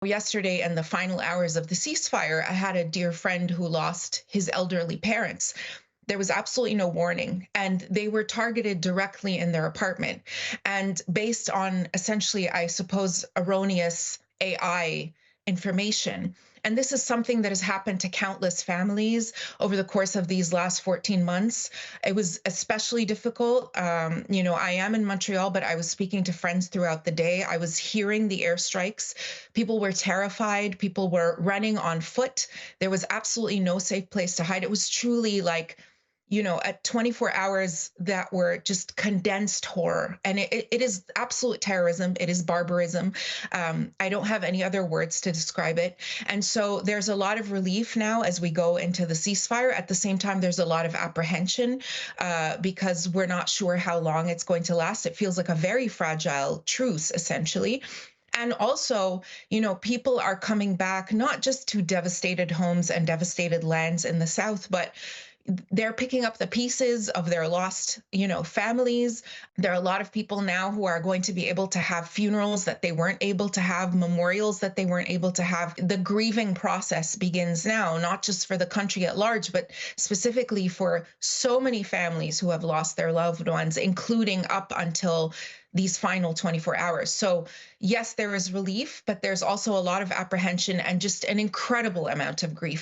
Yesterday, in the final hours of the ceasefire, I had a dear friend who lost his elderly parents. There was absolutely no warning, and they were targeted directly in their apartment. And based on essentially, I suppose, erroneous AI information. And this is something that has happened to countless families over the course of these last 14 months. It was especially difficult. I am in Montreal, but I was speaking to friends throughout the day. I was hearing the airstrikes. People were terrified. People were running on foot. There was absolutely no safe place to hide. It was truly like, at 24 hours that were just condensed horror. And it is absolute terrorism. It is barbarism. I don't have any other words to describe it. And so there's a lot of relief now as we go into the ceasefire. At the same time, there's a lot of apprehension because we're not sure how long it's going to last. It feels like a very fragile truce, essentially. And also, people are coming back not just to devastated homes and devastated lands in the South, but they're picking up the pieces of their lost, families. There are a lot of people now who are going to be able to have funerals that they weren't able to have, memorials that they weren't able to have. The grieving process begins now, not just for the country at large, but specifically for so many families who have lost their loved ones, including up until these final 24 hours. So yes, there is relief, but there's also a lot of apprehension and just an incredible amount of grief.